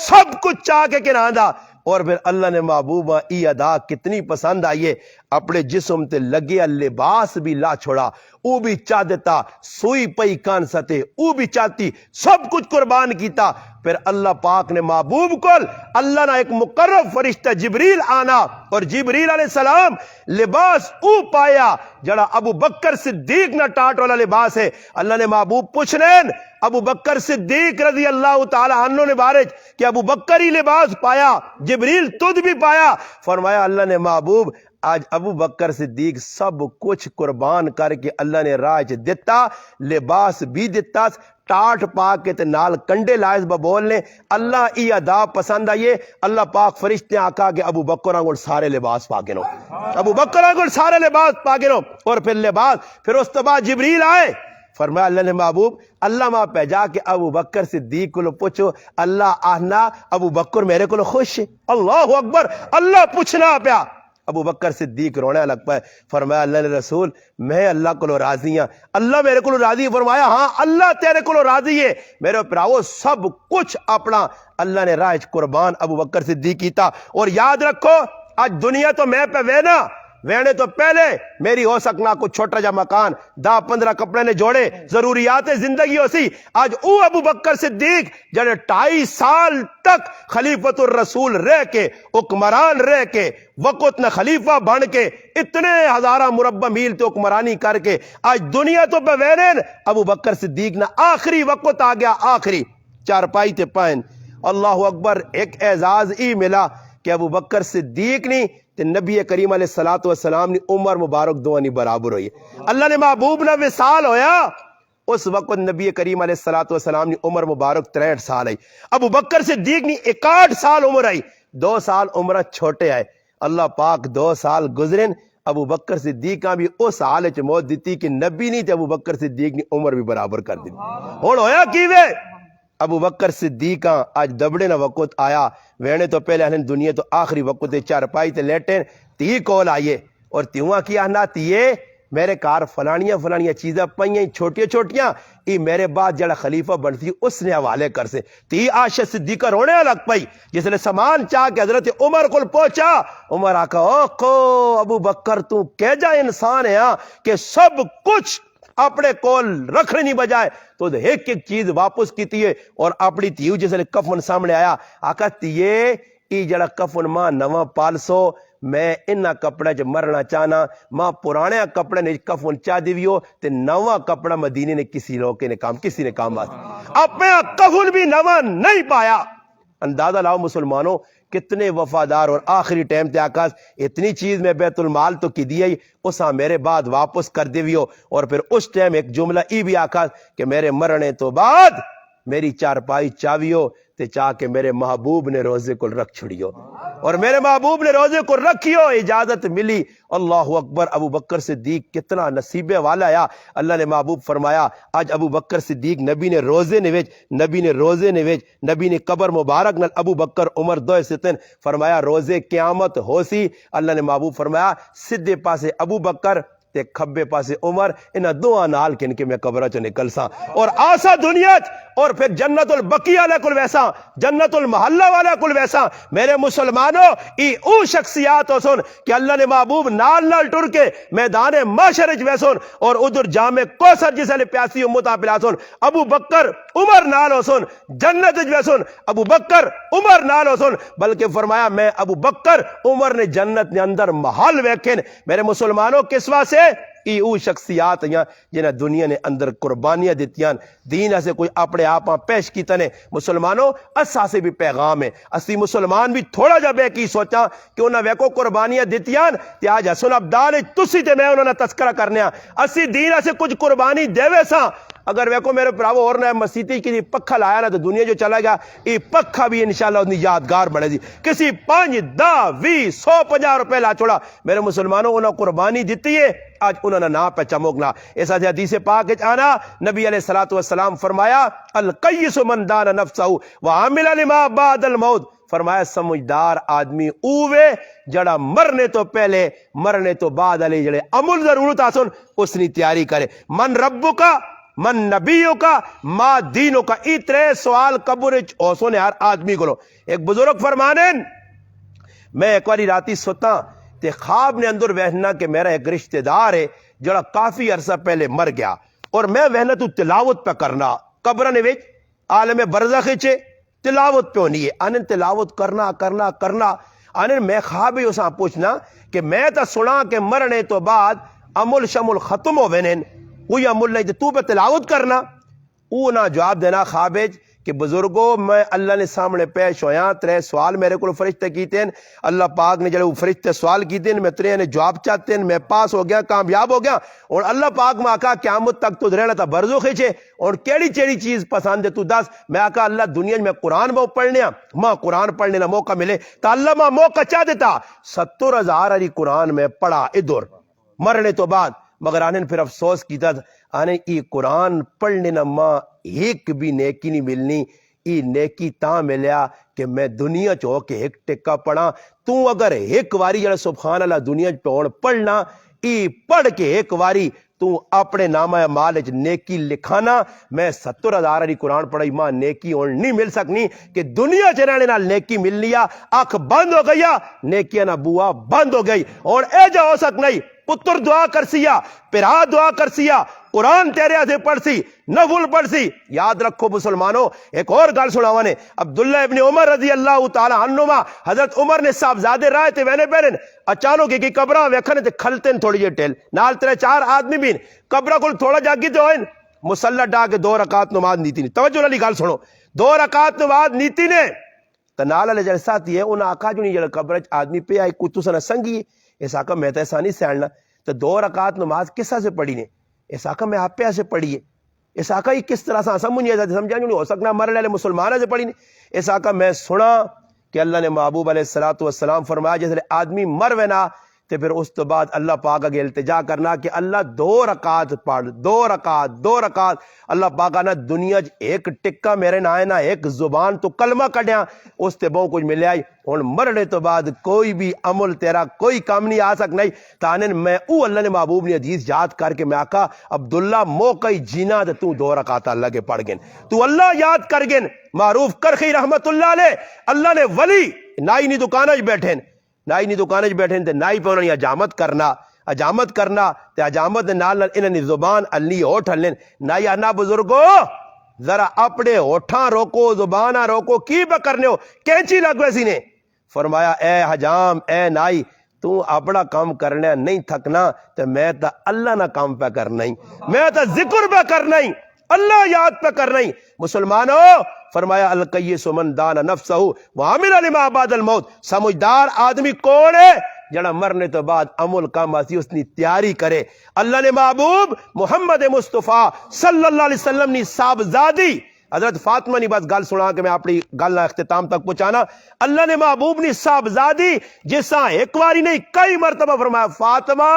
سب کچھ چاہ کے کناں دا۔ اور پھر اللہ نے محبوبہ ای ادا کتنی پسند آئیے، اپنے جسم تے لگیا لباس بھی لا چھوڑا، او بھی چاہ دیتا، سوئی پئی کان ستے او بھی چاہتی، سب کچھ قربان کیتا۔ پھر اللہ پاک نے محبوب کول اللہ نے ایک مقرب فرشتہ جبریل آنا اور جبریل علیہ السلام لباس او پایا جڑا ابو بکر صدیق نہ ٹاٹ والا لباس ہے۔ اللہ نے محبوب پوچھنین ابو بکر صدیق رضی اللہ تعالی عنہ نے بارج کہ ابو بکر ہی لباس پایا، جبریل تجھ بھی پایا؟ فرمایا اللہ نے محبوب آج ابو بکر صدیق سب کچھ قربان کر کے اللہ نے راہ دیتا، لباس بھی دیتا، ٹاٹ پا کے تے نال کنڈے لائز بولنے اللہ ای ادا پسند آئیے۔ اللہ پاک فرشتے آقا کے ابو بکر آنگل سارے لباس پا کے نو، ابو بکر آنگل سارے لباس پا کے نو، اور پھر لباس پھر اس کے بعد جبریل آئے۔ فرمایا اللہ نے محبوب اللہ ماں پہ جا کے ابو بکر صدیق کو پوچھو اللہ آہنا ابو بکر میرے کو خوش ہے۔ اللہ اکبر، اللہ پوچھنا پیا، ابو بکر صدیق رونے لگ پائے۔ فرمایا اللہ نے رسول میں اللہ کو راضی ہاں، اللہ میرے کو راضی ہے۔ فرمایا ہاں اللہ تیرے کو راضی ہے میرے پراؤ، سب کچھ اپنا اللہ نے راہ قربان ابو بکر صدیق کیتا۔ اور یاد رکھو آج دنیا تو میں پہ وینا وینے تو پہلے میری ہو سکنا کو چھوٹا جا مکان 10-15 کپڑے نے جوڑے ضروریات زندگی ہو سی۔ آج او ابو بکر صدیق جڑے 2.5 سال تک خلیفۃ الرسول رہ کے حکمران رہ کے وقت نہ خلیفہ بن کے اتنے ہزارہ مربع میل تے حکمرانی کر کے آج دنیا تو بوینن ابو بکر صدیق نہ آخری وقت آ گیا، آخری چارپائی تے پائن۔ اللہ اکبر، ایک اعزاز ای ملا کہ ابو بکر صدیق نہیں تے نبی کریم علیہ السلام نے عمر مبارک دوانی برابر ہوئی۔ اللہ نے محبوب نہ وصال ہویا اس وقت نبی کریم علیہ السلام نے عمر مبارک 63 سال آئی، ابو بکر صدیق نے 61 سال عمر آئی، 2 سال عمرہ چھوٹے آئے۔ اللہ پاک 2 سال گزرن ابو بکر صدیق بھی اس حال چ موت دیتی کہ نبی نہیں تے ابو بکر صدیق نے عمر بھی برابر کر دی۔ ہن ہویا کیویں؟ ابو بکر صدیق آج دبڑے نہ وقت آیا وینے تو پہلے ہن دنیا تو آخری وقت چارپائی تے لیٹن تی کول آئیے اور تیواں کیا نہ تیے میرے کار فلانیاں چیزیں پئیاں چھوٹیاں چھوٹیاں ای میرے بعد جڑا خلیفہ بنتی اس نے حوالے کر سے۔ تی عائشہ صدیقہ رونے لگ پئی جس نے سامان چاہ کے حضرت عمر کو پہنچا۔ عمر آکھا اوکھو ابو بکر تو کہ جا انسان ہے کہ سب کچھ اپنے کول رکھنے نہیں بجائے تو ایک ایک چیز واپس کیتی ہے۔ اور اپنی تیو جس نے کفن سامنے آیا آکھا تیے ای جڑا کفن ماں نواں پالسو میں انہاں کپڑے چ مرنا چاہنا، ماں پرانے کپڑے نے کفن چاہ دیویو تے نواں کپڑا مدینے نے کسی نے کام اپنے کفن بھی نواں نہیں پایا۔ اندازہ لاؤ مسلمانوں کتنے وفادار، اور آخری ٹائم تے آکاس اتنی چیز میں بیت المال تو کی دی اسا میرے بعد واپس کر دیویو۔ اور پھر اس ٹائم ایک جملہ ای بھی آکاس کہ میرے مرنے تو بعد میری چارپائی چاویو تے چاہ کے میرے محبوب نے روزے کو رکھ چھڑیو، اور میرے محبوب نے روزے کو رکھیو، اجازت ملی۔ اللہ اکبر، ابو بکر صدیق کتنا نصیبے والا یا اللہ نے محبوب فرمایا آج ابو بکر صدیق نبی نے روزے نبی نے قبر مبارک نل ابو بکر عمر دو ستن فرمایا روزے قیامت ہو سی۔ اللہ نے محبوب فرمایا سدھے پاسے ابو بکر تے کھبے پاسے عمر، انہاں دعا نال کن کے میں قبرہ چ نکل سا اور آسا دنیا چ، اور پھر جنت البقیع والے کل ویسا، جنت المحلہ والے کل ویسا۔ میرے مسلمانوں ای او شخصیات ہو سن کہ اللہ نے محبوب نال ٹر کے میدان محشر وچ ویسن اور ادھر جامع کوثر جس نے پیاسی امت پلا سن ابو بکر عمر نال ہو سن، جنت وچ ویسن ابو بکر عمر نال ہو سن، بلکہ فرمایا میں ابو بکر عمر نے جنت نے اندر محل ویکھن۔ میرے مسلمانوں کس واسطے یہ وہ شخصیات ہیں جنہیں دنیا نے اندر قربانیاں دیتیاں دین سے کوئی اپنے آپ پیش کیتے نے مسلمانوں اسا سے بھی پیغام ہے اسی مسلمان بھی تھوڑا جا بے کی سوچاں کہ انہاں ویکو قربانیاں دیتیاں تے آج حسن عبدال تسی تے میں انہاں نے تذکرہ کرنے اسی دین سے کچھ قربانی دیوے ساں اگر ویکو میرے پراو اور نہ مسیتی کی پکھا لایا نا تو دنیا جو چلا گیا یہ پکھا بھی انشاءاللہ اتنی یادگار بڑھے دی کسی 5 10 20 100 50 روپے لا چھوڑا میرے مسلمانوں انہوں قربانی دیتی ہے آج انہوں نے نا پہ چمکنا اس حدیث پاک آنا نبی علیہ السلام فرمایا القیس من دان نفسہ وعمل لما بعد الموت فرمایا سمجھدار آدمی اوے جڑا مرنے تو پہلے مرنے تو بعد علی جڑے عمل ضرورت آسن اس نے تیاری کرے من ربو کا من نبیوں کا ما دینوں کا اترے سوال قبر اوسوں نے ہر آدمی کو لو ایک بزرگ فرمانین میں ایک واری راتی سوتا تے خواب نے اندر وہنا کہ میرا ایک رشتہ دار ہے جڑا کافی عرصہ پہلے مر گیا اور میں وہنا تو تلاوت پہ کرنا قبر نے وچ عالم برزخ چے تلاوت پہ ہونی ہے انن تلاوت کرنا انن میں خواب ہی اساں پوچھنا کہ میں تا سنا کہ مرنے تو بعد عمل شمل ختم ہو وینن کوئی عمل نہیں تو پہ تلاوت کرنا او نہ جواب دینا خوابج کہ بزرگوں میں اللہ نے سامنے پیش ہویا 3 سوال میرے کو فرشتے کیتے ہیں اللہ پاک نے جڑے فرشتے سوال کیتے ہیں میں 3 نے جواب چاہتے ہیں میں پاس ہو گیا کامیاب ہو گیا اور اللہ پاک میں آکا قیامت تک تو رہنا تھا برزو کھیچے اور کیڑی چیز پسند ہے تو دس میں آکا اللہ دنیا میں قرآن میں پڑھنے ماں قرآن پڑھنے کا موقع ملے تو اللہ ماں موقع چاہ دیتا 70,000 علی قرآن میں پڑھا ادھر مرنے تو بعد مگر آنے پھر افسوس کیتا آنے ای قرآن پڑھنے نہ ماں ایک بھی نیکی نہیں ملنی ای نیکی تاں ملیا کہ میں دنیا چو کے ایک ٹکا پڑھا تو اگر ایک واری جڑا سبحان اللہ دنیا چو پڑھنا ای پڑھ کے ایک واری تو اپنے نامہ مال نیکی لکھانا میں 70,000 علی قرآن پڑھائی ماں نیکی اور نہیں مل سکنی کہ دنیا چرانے نال نیکی مل لیا آنکھ بند ہو گیا نیکیاں نہ بوا بند ہو گئی اور اے جا ہو سک نہیں پتر دعا کر سیا پرا دعا کر سیا قرآن تیرے سے پڑھ سی نفل پڑھ سی یاد رکھو مسلمانوں ایک اور گل سناوا نے عبداللہ ابن عمر رضی اللہ تعالی عنہما حضرت عمر نے صاحبزادے رائے تے وینے بیرن اچانک کی قبراں ویکھنے تے کھلتے تھوڑی جے ٹیل نال 3-4 آدمی بھی قبراں کول تھوڑا جاگی تے ہوئن مصلی ڈا کے 2 رکعت نماز نیتی نے توجہ والی گل سنو 2 رکعت نماز نیتی نے تے نال والے جڑے ساتھی ہے انہاں آکھا جو نہیں جڑا قبر وچ آدمی پہ آئی کوئی تساں سنگی اس آکھا میں تے ایسا نہیں سیڑنا تو 2 رکعت نماز کسا سے پڑھی نے اس آقا میں آپ پہ سے پڑھیے اس آقا یہ کس طرح سے سمجھے سمجھا نہیں ہو سکنا مرنے والے مسلمانوں سے پڑھی نہیں اس آقا میں سنا کہ اللہ نے محبوب علیہ السلام فرمایا جیسے آدمی مر وینا تو پھر اس تو بعد اللہ پاک اگے التجا کرنا کہ اللہ 2 رکعت پڑھ 2 رکعت اللہ پاک آنا دنیا ایک ٹکا میرے نہ آئے نہ ایک زبان تو کلمہ کڈیا اس تے بہت کچھ ملے آئی اور مرنے تو بعد کوئی بھی عمل تیرا کوئی کام نہیں آ سک نہیں تانن میں او اللہ نے محبوب نے حدیث یاد کر کے میں آقا عبداللہ موقع جینا تے تو 2 رکعت اللہ کے پڑھ گن تو اللہ یاد کر گن معروف کرخی رحمت اللہ علیہ اللہ نے ولی نائی نی دکانہ بیٹھیں نائی نی دکانہ بیٹھیں تے نائی پہ انہوں نے اجامت کرنا تے اجامت نال انہوں نے زبان علی ہوٹھ ہلن نائی آنا بزرگو ذرا اپنے ہوٹھاں روکو زبانہ روکو کی پہ کرنے ہو کینچی لگ ویسی نے فرمایا اے حجام اے نائی تو اپنا کام کرنے نہیں تھکنا تے میں تا اللہ نہ کام پہ کرنا ہی میں تا ذکر پہ کرنا ہی اللہ یاد پہ کرنا ہی مسلمانوں فرمایا القیس من دان نفسہ وعمل لما بعد الموت سمجھدار آدمی کون ہے جڑا مرنے تو بعد عمل کام آسی اس نے تیاری کرے اللہ نے محبوب محمد مصطفیٰ صلی اللہ علیہ وسلم نے صاحبزادی حضرت فاطمہ نے بس گل سنا کہ میں اپنی گل اختتام تک پہنچانا اللہ نے محبوب نے صاحبزادی جسا ایک واری نہیں کئی مرتبہ فرمایا فاطمہ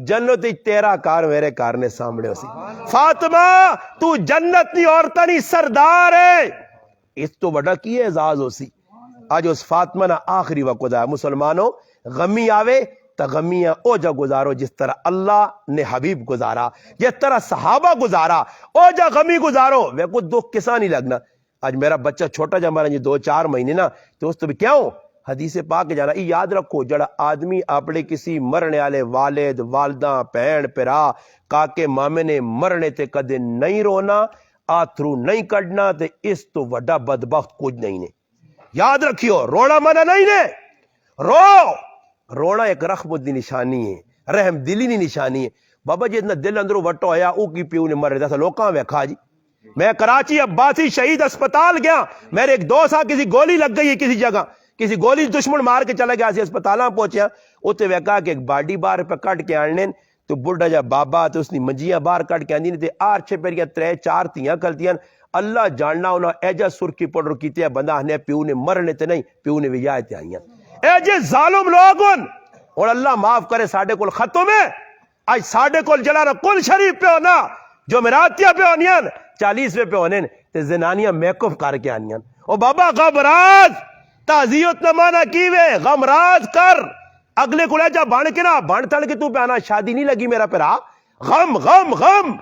جنت تیرا کار میرے کار نے سامنے ہو سی فاطمہ تو جنت نی عورتہ نی سردار ہے اس تو بڑا کی اعزاز ہو سی آج اس فاطمہ نا آخری وقت ہے مسلمانوں غمی آوے تا غمیاں او جا گزارو جس طرح اللہ نے حبیب گزارا جس طرح صحابہ گزارا او جا غمی گزارو وہ کو دکھ کسا نہیں لگنا آج میرا بچہ چھوٹا جا ہمارا 2-4 مہینے نا تو اس تو بھی کیا ہوں حدیث پاک جانا یہ یاد رکھو جڑا آدمی اپنے کسی مرنے والے والد والدہ بہن پرا کاکے مامے نے مرنے تے کدے نہیں رونا آتھرو نہیں کڈنا تے اس تو وڈا بدبخت کچھ نہیں نے یاد رکھیو رونا منع نہیں نے رونا ایک رحمت دی نشانی ہے رحم دلی نی نشانی ہے بابا جی اتنا دل اندروں وٹو ہویا او کی پیو نے مر رہا تھا لوکاں ویکھا جی. میں کراچی عباسی شہید اسپتال گیا, میرے ایک دوست کسی گولی لگ گئی ہے کسی جگہ, کسی گولی دشمن مار کے چلا گیا, اسی اسپتالاں پہنچیا اتنے ویکھا کہ ایک باڈی باہر پہ کٹ کے آنے تو بڑھا جا بابا تو اس نے منجیاں باہر کٹ کے آندی نے تے آر چھے پیریاں 3-4 تیاں کلتیاں. اللہ جاننا انہاں ایجا سرکی پوڈر کیتے بندہ ہنے پیو نے مرنے تے نہیں پیو نے وجائے تے آئیاں. اے جے ظالم لوگن اور اللہ معاف کرے ساڈے کول ختم ہے آج ساڈے کول جڑا کل شریف پہ ہونا جو مراتیاں پہ ہونیاں 40ویں پہ ہونے تے زنانیاں میک اپ کر کے آنیاں. او بابا غمراز تعزیت نہ مانا کیوے غمراز کر اگلے کو جا بان کے نا بان تڑ کے تو پہ آنا شادی نہیں لگی میرا پیرا غم غم غم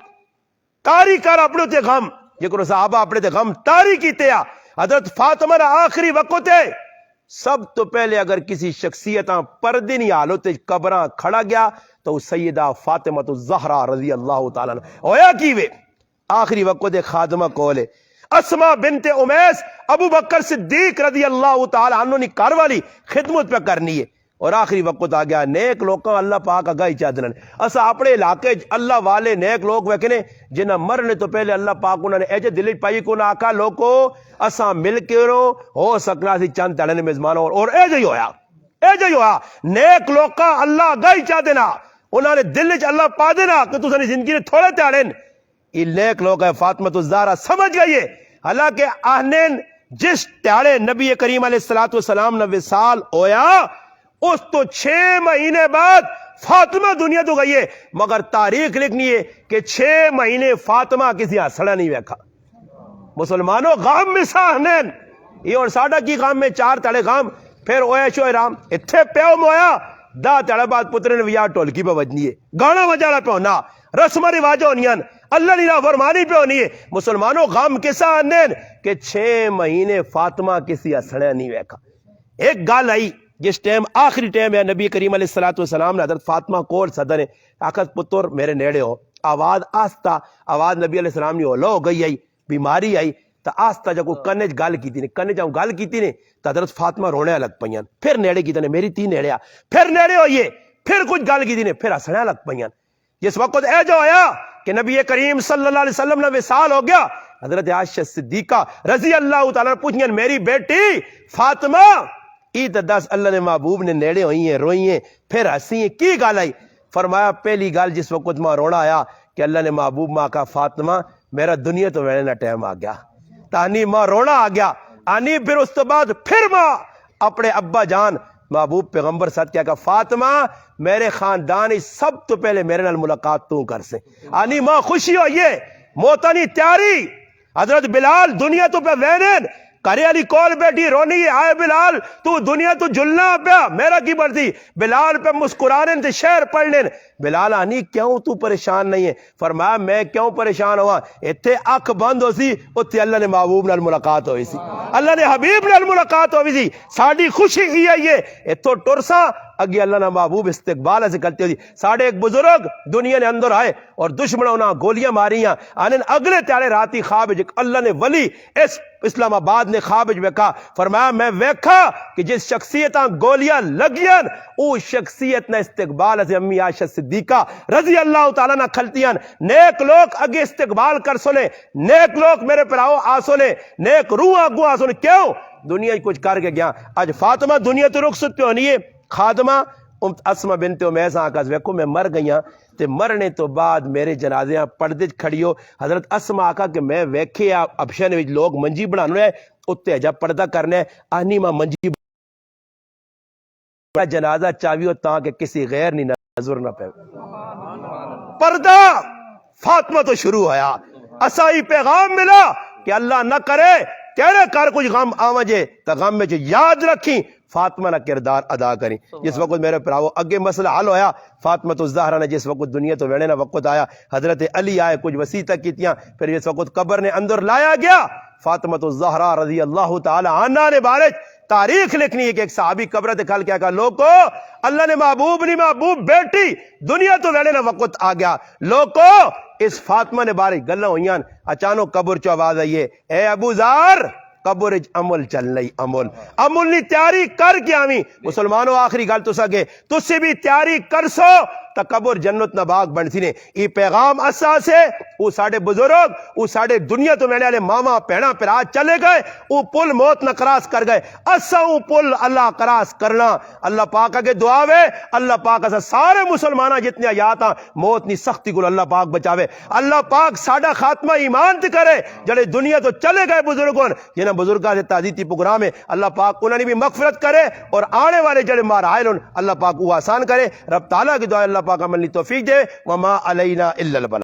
تاری کر اپنے تے غم جکر صحابہ اپنے تے غم تاری کیتے آ. حضرت فاطمہ نا آخری وقت ہے سب تو پہلے اگر کسی شخصیتاں پردے نہیں حال ہوتے قبراں کھڑا گیا تو سیدہ فاطمہ الزہرا رضی اللہ تعالیٰ ہویا کیوے آخری وقت خادمہ کولے اسما بنت امیس ابو بکر صدیق رضی اللہ تعالیٰ عنہ نے کار والی خدمت پہ کرنی ہے اور آخری وقت آ گیا نیک لوکاں اللہ پاک اگائی چادنن اسا اپنے علاقے اللہ والے نیک لوگ ویکھنے جنہ مرنے تو پہلے اللہ پاک انہوں نے ایجے دل پائی کو نہ آکا لوکو اسا مل کے ہو سکنا سی چند تڑنے میزبانوں اور ایجے ہی ہویا نیک لوکاں اللہ اگائی چا دینا انہوں نے دل چ اللہ پا دینا کہ تسانی زندگی نے تھوڑے تاڑن. یہ نیک لوگ ہے فاطمہ الزہرا سمجھ گئی ہے حالانکہ آہنین جس تیارے نبی کریم علیہ السلام نے وصال ہویا اس تو 6 مہینے بعد فاطمہ دنیا تو گئی ہے مگر تاریخ لکھنی ہے کہ 6 مہینے فاطمہ کسی ہسڑا نہیں ویکھا. مسلمانوں غام میں ساہنین یہ اور ساڑھا کی غام میں 4 تڑے غام پھر اوے شو رام اتھے پیو مویا 10 تڑے بعد پتر نے ویا ٹولکی پہ وجنی ہے گانا وجانا پہ ہونا رسم رواج ہونیاں اللہ نے فرمانی پہ ہونی ہے. مسلمانوں غام کے ساہنین کہ 6 مہینے فاطمہ کسی ہسڑا نہیں ویکھا. ایک گال آئی جس ٹائم آخری ٹائم ہے نبی کریم علیہ السلام نے حضرت فاطمہ کول صدر آخت پتر میرے نیڑے ہو آواز آستا آواز نبی علیہ السلام نے ہو گئی آئی بیماری آئی تو آستا جب کنج گل کی تھی کنج جب گل کی تھی تو حضرت فاطمہ رونے لگ پئیاں پھر نیڑے کی میری تی نیڑے آ پھر نیڑے ہوئیے پھر کچھ گل کی تھی پھر ہسنے لگ پئیاں. جس وقت اے جو آیا کہ نبی کریم صلی اللہ علیہ وسلم نے وصال ہو گیا حضرت عائشہ صدیقہ رضی اللہ تعالیٰ پوچھیں میری بیٹی فاطمہ عید 10 اللہ نے محبوب نے نیڑے ہوئی ہیں روئی ہیں پھر ہنسی ہیں کی گال آئی. فرمایا پہلی گال جس وقت ماں رونا آیا کہ اللہ نے محبوب ماں کا فاطمہ میرا دنیا تو وینے نہ ٹائم آ گیا تانی ماں رونا آ گیا آنی پھر اس تو بعد پھر ماں اپنے ابا جان محبوب پیغمبر ساتھ کیا کہ فاطمہ میرے خاندان سب تو پہلے میرے نال ملاقات تو کر سے آنی ماں خوشی ہوئیے موتانی تیاری. حضرت بلال دنیا تو پہ وینن کرے علی کول بیٹھی رونی آئے بلال تو دنیا تو جلنا پیا میرا کی برتی بلال پہ مسکرانے تے شعر پڑھنے بلال آنی کیوں تو پریشان نہیں ہے. فرمایا میں کیوں پریشان ہوا اتھے اکھ بند ہو سی اتھے اللہ نے محبوب نال ملاقات ہوئی سی اللہ نے حبیب نال ملاقات ہوئی سی ساڑی خوشی ہی ہے یہ اتھو ٹرسا اگے اللہ نے محبوب استقبال سے کرتے ہوئی ساڑھے ایک بزرگ دنیا نے اندر آئے اور دشمنوں نے گولیاں ماریاں آنن اگلے تیارے راتی خواب اللہ نے ولی اس اسلام آباد نے خواب ویکھا فرمایا میں ویکھا کہ جس شخصیتاں گولیاں لگیاں او شخصیت نے استقبال سے امی عائشہ صدیقہ رضی اللہ تعالیٰ نہ کھلتیاں نیک لوگ اگے استقبال کر سنے نیک لوگ میرے پراؤ آ سنے نیک روح آگو آ سنے کیوں دنیا کچھ کر کے گیا. آج فاطمہ دنیا تو رخصت پہ ہونی ہے خادمہ اسما بنت امیس آکاز ویکھو میں مر گئیاں تے مرنے تو بعد میرے جنازیاں پردے کھڑی ہو حضرت اسما آکا کہ میں ویکھے ابشن وچ لوگ منجی بنانے اتنے جب پردہ کرنے آنی ماں منجی جنازہ چاویو تاکہ کسی غیر نہیں نظر نہ پہ پردہ فاطمہ تو شروع ہویا اسائی پیغام ملا کہ اللہ نہ کرے تیرے کار کچھ غم آوجے تا غم میں جو یاد رکھیں فاطمہ نہ کردار ادا کریں. جس وقت میرے پراؤ اگے مسئلہ حل ہویا فاطمہ الزہرا نے جس وقت دنیا تو ویڑے نہ وقت آیا حضرت علی آئے کچھ وسیعتہ کیتیاں پھر جس وقت قبر نے اندر لایا گیا فاطمہ الزہرا رضی اللہ تعالی عنہا نے بارج تاریخ لکھنی ہے کہ ایک صحابی قبر دکھال کیا کہا لوگو اللہ نے محبوب نہیں محبوب بیٹی دنیا تو ویڑے نہ وقت آ گیا لوگو اس فاطمہ نے بارج گلہ ہوئیاں اچانک قبر چو آواز آئیے اے ابو ذر قبر عمل چلنا عمل نہیں تیاری کر کے آویں مسلمانوں آخری گل تو سکے تسی بھی تیاری کر سو تا قبر جنت نہ باغ بنتی نے یہ پیغام اسا سے وہ ساڑے بزرگ وہ ساڑے دنیا تو مینے والے ماما پیڑا پر آج چلے گئے وہ پل موت نہ کراس کر گئے اسا وہ پل اللہ کراس کرنا اللہ پاک کے دعا وے اللہ پاک اسا سارے مسلمانہ جتنے آیاتاں موت نی سختی کو اللہ پاک بچاوے اللہ پاک ساڑا خاتمہ ایمان تے کرے جڑے دنیا تو چلے گئے بزرگوں جنہاں بزرگاں سے تعزیتی پروگرام ہے اللہ پاک انہوں نے بھی مغفرت کرے اور آنے والے جڑے مارائل اللہ پاک وہ آسان کرے رب تعالیٰ کی دعا اللہ پاک عمل توفیق دے وما علینا الا البلاغ